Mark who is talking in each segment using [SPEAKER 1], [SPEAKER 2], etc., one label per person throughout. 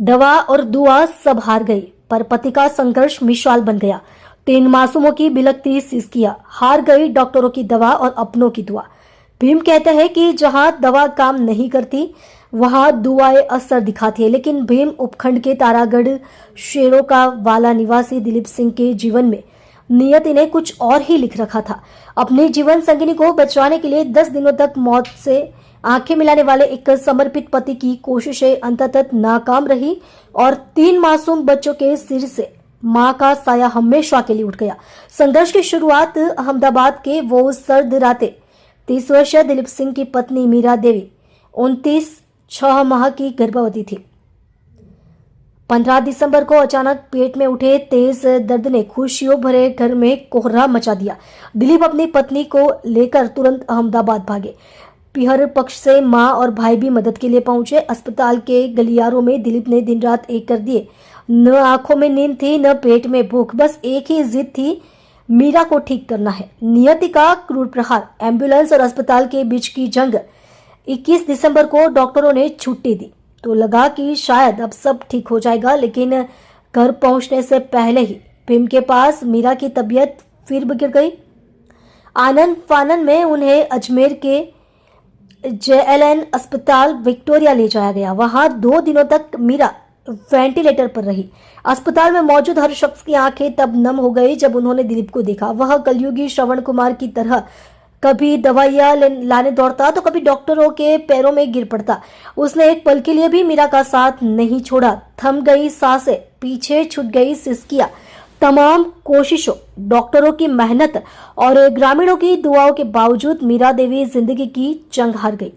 [SPEAKER 1] दवा और दुआ सब हार गई, पर पति का संघर्ष मिसाल बन गया। 3 मासूमों की बिलखती सिसकियां, हार गई डॉक्टरों की दवा और अपनों की दुआ। भीम कहते हैं कि जहां दवा काम नहीं करती वहां दुआएं असर दिखाती है, लेकिन भीम उपखंड के तारागढ़ शेरों का वाला निवासी दिलीप सिंह के जीवन में नियति ने कुछ और ही लिख रखा था। अपनी जीवन संगिनी को बचाने के लिए 10 दिनों तक मौत से आंखें मिलाने वाले एक समर्पित पति की कोशिशें अंततः नाकाम रही और 3 मासूम बच्चों के सिर से मां का साया हमेशा के लिए उठ गया। संघर्ष की शुरुआत अहमदाबाद के वो सर्द रातें। 30 वर्षीय दिलीप सिंह की पत्नी मीरा देवी 6 माह की गर्भवती थी। 15 दिसंबर को अचानक पेट में उठे तेज दर्द ने खुशियों भरे घर में कोहरा मचा दिया। दिलीप अपनी पत्नी को लेकर तुरंत अहमदाबाद भागे। पिहर पक्ष से मां और भाई भी मदद के लिए पहुंचे। अस्पताल के गलियारों में दिलीप ने दिन रात एक कर दिए। न आंखों में नींद थी, न पेट में भूख, बस एक ही जिद थी, मीरा को ठीक करना है। नियति का क्रूर प्रहार, एम्बुलेंस और अस्पताल के बीच की जंग। 21 दिसंबर को डॉक्टरों ने छुट्टी दी तो लगा कि शायद अब सब ठीक हो जाएगा, लेकिन घर पहुंचने से पहले ही भीम के पास मीरा की तबीयत फिर बिगड़ गई। आनंद फानन में उन्हें अजमेर के JLN अस्पताल विक्टोरिया ले जाया गया। वहां 2 दिनों तक मीरा वेंटिलेटर पर रही। अस्पताल में मौजूद हर शख्स की आंखें तब नम हो गई जब उन्होंने दिलीप को देखा। वह कलयुगी श्रवण कुमार की तरह कभी दवाइयां लाने दौड़ता तो कभी डॉक्टरों के पैरों में गिर पड़ता। उसने एक पल के लिए भी मीरा का साथ नहीं छोड़ा। थम गई सांसें, पीछे छूट गई सिसकियां। तमाम कोशिशों, डॉक्टरों की मेहनत और ग्रामीणों की दुआओं के बावजूद मीरा देवी जिंदगी की जंग हार गई।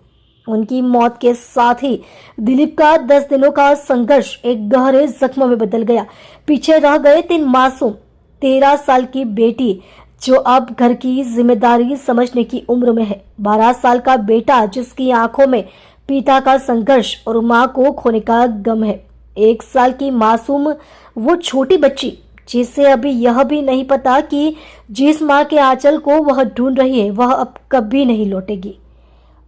[SPEAKER 1] उनकी मौत के साथ ही दिलीप का 10 दिनों का संघर्ष एक गहरे जख्म में बदल गया। पीछे रह गए 3 मासूम, 13 साल की बेटी जो अब घर की जिम्मेदारी समझने की उम्र में है, 12 साल का बेटा जिसकी आंखों में पिता का संघर्ष और मां को खोने का गम है, 1 साल की मासूम वो छोटी बच्ची जिसे अभी यह भी नहीं पता कि जिस मां के आंचल को वह ढूंढ रही है वह अब कभी नहीं लौटेगी।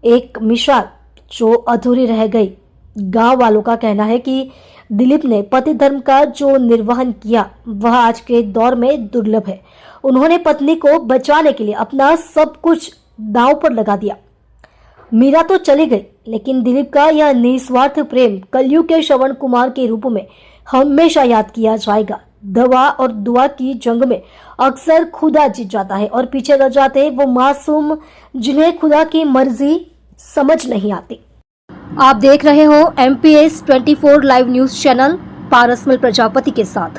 [SPEAKER 1] एक मिसाल जो अधूरी रह गई। गांव वालों का कहना है कि दिलीप ने पति धर्म का जो निर्वहन किया वह आज के दौर में दुर्लभ है। उन्होंने पत्नी को बचाने के लिए अपना सब कुछ दांव पर लगा दिया। मीरा तो चली गई, लेकिन दिलीप का यह निस्वार्थ प्रेम कलयुग के श्रवण कुमार के रूप में हमेशा याद किया जाएगा। दवा और दुआ की जंग में अक्सर खुदा जीत जाता है और पीछे रह जाते हैं वो मासूम जिन्हें खुदा की मर्जी समझ नहीं आती। आप देख रहे हो MPS 24 live news channel Parasmal Prajapati के साथ।